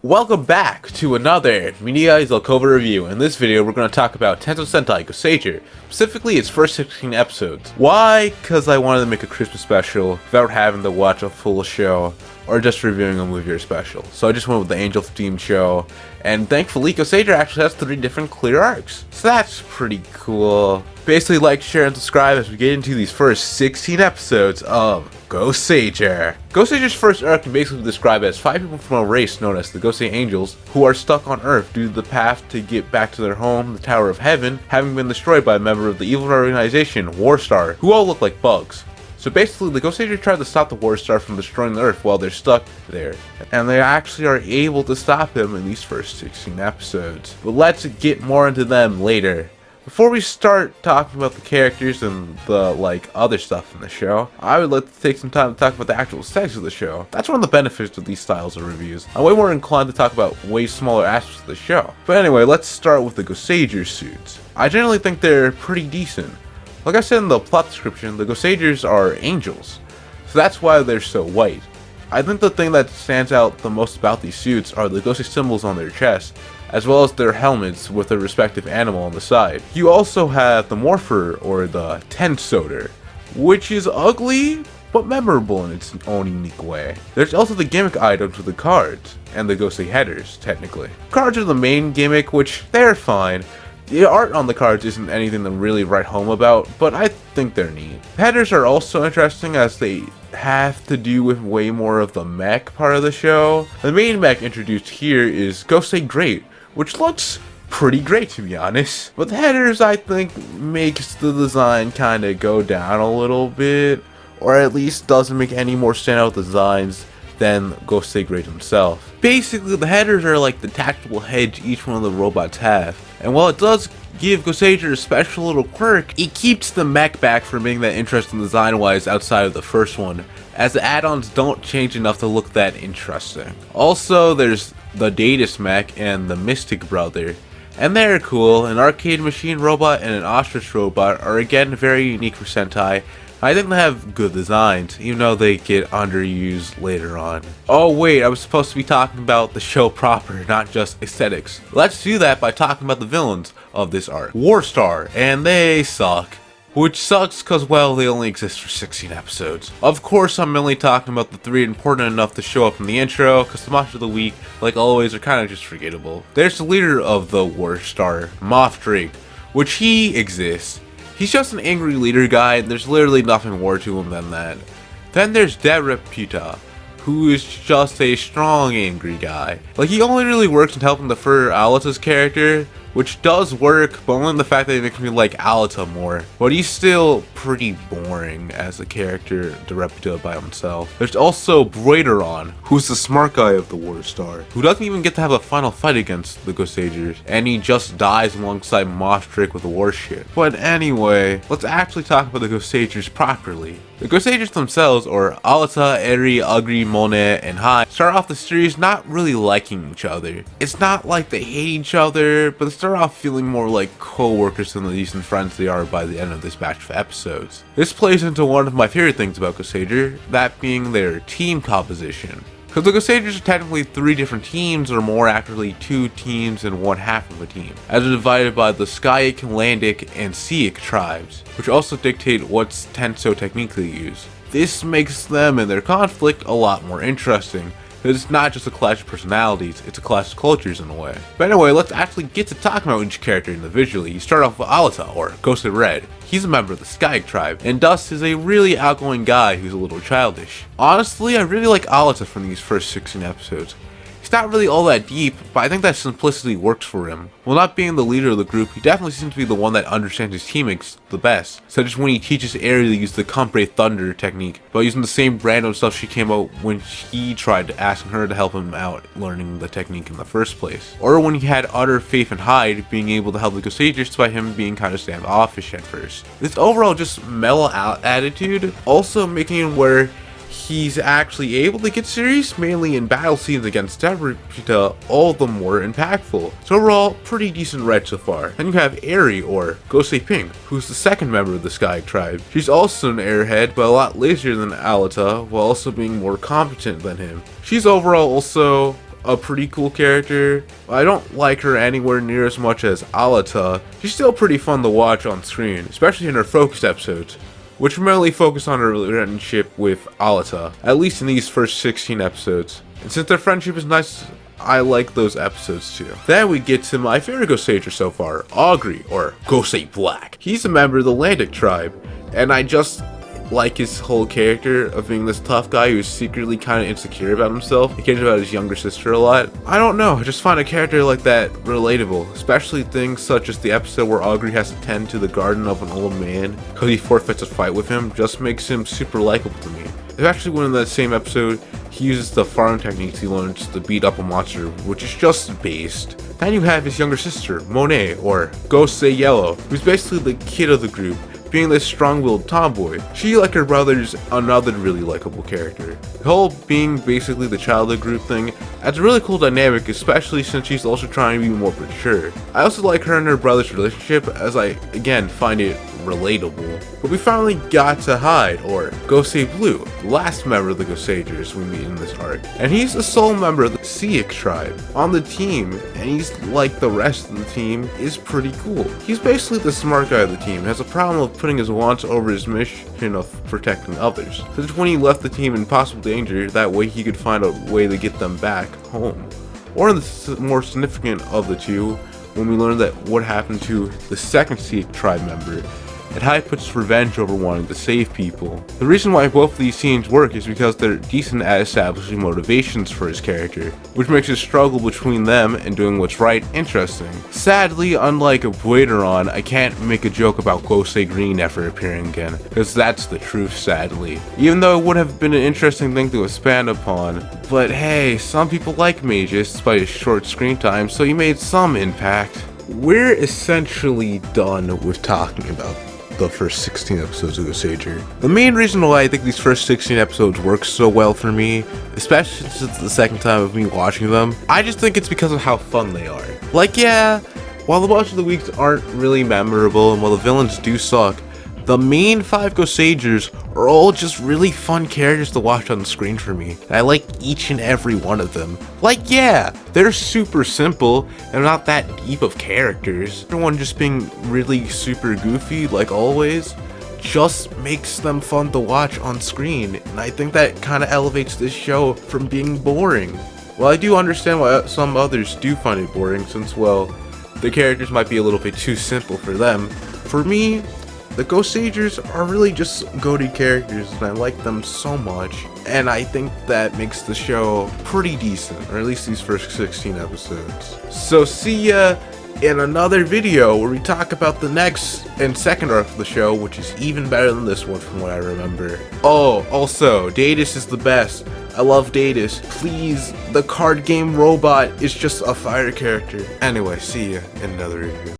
Welcome back to another Mini-Eyes Zelkova review. In this video, we're going to talk about Tensou Sentai Goseiger, specifically its first 16 episodes. Why? Because I wanted to make a Christmas special without having to watch a full show or just reviewing a movie or special. So I just went with the Angel themed show, and thankfully Goseiger actually has 3 different clear arcs. So that's pretty cool. Basically, like, share, and subscribe as we get into these first 16 episodes of Goseiger. Goseiger's first arc can basically be described as 5 people from a race known as the Gosei Angels who are stuck on Earth due to the path to get back to their home, the Tower of Heaven, having been destroyed by a member of the evil organization, Warstar, who all look like bugs. So basically, the Goseiger tried to stop the Warstar from destroying the Earth while they're stuck there, and they actually are able to stop him in these first 16 episodes. But let's get more into them later. Before we start talking about the characters and the other stuff in the show, I would like to take some time to talk about the actual settings of the show. That's one of the benefits of these styles of reviews. I'm way more inclined to talk about way smaller aspects of the show. But anyway, let's start with the Goseiger suits. I generally think they're pretty decent. Like I said in the plot description, the Goseigers are angels, so that's why they're so white. I think the thing that stands out the most about these suits are the Gosei symbols on their chest, as well as their helmets with their respective animal on the side. You also have the Morpher, or the Tensoder, which is ugly but memorable in its own unique way. There's also the gimmick items with the cards, and the Gosei headers, technically. Cards are the main gimmick, which they're fine. The art on the cards isn't anything to really write home about, but I think they're neat. Headers are also interesting as they have to do with way more of the mech part of the show. The main mech introduced here is Gosei Great, which looks pretty great to be honest. But the headers, I think, makes the design kinda go down a little bit, or at least doesn't make any more standout designs than Gosei Great himself. Basically, the headers are like the tactical hedge each one of the robots have. And while it does give Goseiger a special little quirk, it keeps the mech back from being that interesting design-wise outside of the first one, as the add-ons don't change enough to look that interesting. Also, there's the Datus mech and the Mystic Brother, and they're cool. An arcade machine robot and an ostrich robot are again very unique for Sentai. I think they have good designs, even though they get underused later on. Oh wait, I was supposed to be talking about the show proper, not just aesthetics. Let's do that by talking about the villains of this arc. Warstar, and they suck. Which sucks cause, well, they only exist for 16 episodes. Of course, I'm only talking about the 3 important enough to show up in the intro, cause the monsters of the week, like always, are kinda just forgettable. There's the leader of the Warstar, Moth Drake, which he exists. He's just an angry leader guy, and there's literally nothing more to him than that. Then there's Reputa, who is just a strong angry guy. Like, he only really works in helping the Fur Alita's character, which does work, but only the fact that it makes me like Alita more. But he's still pretty boring as a character, Reputa by himself. There's also Broideron, who's the smart guy of the Warstar, who doesn't even get to have a final fight against the Goseigers, and he just dies alongside Moth Drake with a warship. But anyway, let's actually talk about the Goseigers properly. The Goseigers themselves, or Alita, Eri, Ugri, Monet, and Hai, start off the series not really liking each other. It's not like they hate each other, but they start off feeling more like co-workers than the decent friends they are by the end of this batch of episodes. This plays into one of my favorite things about Goseiger, that being their team composition. Because the Goseigers are technically 3 different teams, or more accurately 2 teams and 1 half of a team, as they're divided by the Skyic, Landic, and Seaic tribes, which also dictate what Tensou technique they use. This makes them and their conflict a lot more interesting, because it's not just a clash of personalities, it's a clash of cultures in a way. But anyway, let's actually get to talking about each character individually. You start off with Alita, or Gosei Red. He's a member of the Skyic tribe, and Dust is a really outgoing guy who's a little childish. Honestly, I really like Alita from these first 16 episodes. He's not really all that deep, but I think that simplicity works for him. While not being the leader of the group, he definitely seems to be the one that understands his teammates the best, such as when he teaches Eri to use the Compre Thunder technique by using the same random stuff she came out when he tried asking her to help him out learning the technique in the first place. Or when he had utter faith in Hyde being able to help the Goseigers by him being kind of standoffish at first. This overall just mellow out attitude also making him where he's actually able to get serious, mainly in battle scenes against Reputa, all the more impactful. So overall, pretty decent red so far. Then you have Eri, or Gosei Pink, who's the second member of the Skyic tribe. She's also an airhead, but a lot lazier than Alita, while also being more competent than him. She's overall also a pretty cool character. I don't like her anywhere near as much as Alita. She's still pretty fun to watch on screen, especially in her focused episodes, which mainly focus on her relationship with Alita, at least in these first 16 episodes. And since their friendship is nice, I like those episodes too. Then we get to my favorite Goseiger so far, Augury, or Gosei Black. He's a member of the Landic tribe, and I just like his whole character of being this tough guy who's secretly kind of insecure about himself. He cares about his younger sister a lot. I don't know, I just find a character like that relatable, especially things such as the episode where Augury has to tend to the garden of an old man because he forfeits a fight with him, just makes him super likable to me. There's actually one in that same episode, he uses the farm techniques he learns to beat up a monster, which is just based. Then you have his younger sister, Monet, or Gosei Yellow, who's basically the kid of the group, being this strong-willed tomboy. She, like her brothers, another really likable character. The whole being basically the child of the group thing adds a really cool dynamic, especially since she's also trying to be more mature. I also like her and her brother's relationship, as I, again, find it relatable. But we finally got to Hyde, or Gosei Blue, the last member of the Goseigers we meet in this arc. And he's the sole member of the Siak tribe on the team, and he's, like the rest of the team, is pretty cool. He's basically the smart guy of the team, and has a problem of putting his wants over his mission of protecting others. Since when he left the team in possible danger, that way he could find a way to get them back home. Or in the more significant of the two, when we learn that what happened to the second Siak tribe member, and Hyde puts revenge over wanting to save people. The reason why both of these scenes work is because they're decent at establishing motivations for his character, which makes his struggle between them and doing what's right interesting. Sadly, unlike a Buederon, I can't make a joke about Gosei Green ever appearing again, because that's the truth, sadly. Even though it would have been an interesting thing to expand upon, but hey, some people like Magus despite his short screen time, so he made some impact. We're essentially done with talking about the first 16 episodes of Goseiger. The main reason why I think these first 16 episodes work so well for me, especially since it's the second time of me watching them, I just think it's because of how fun they are. Like, yeah, while the most of the weeks aren't really memorable and while the villains do suck, the main 5 Goseigers are all just really fun characters to watch on the screen for me. And I like each and every one of them. Like, yeah, they're super simple and not that deep of characters. Everyone just being really super goofy, like always, just makes them fun to watch on screen. And I think that kind of elevates this show from being boring. Well, I do understand why some others do find it boring, since, well, the characters might be a little bit too simple for them. For me, the Goseigers are really just goated characters, and I like them so much, and I think that makes the show pretty decent, or at least these first 16 episodes. So see ya in another video where we talk about the next and second arc of the show, which is even better than this one from what I remember. Oh, also, Datus is the best. I love Datus. Please, the card game robot is just a fire character. Anyway, see ya in another review.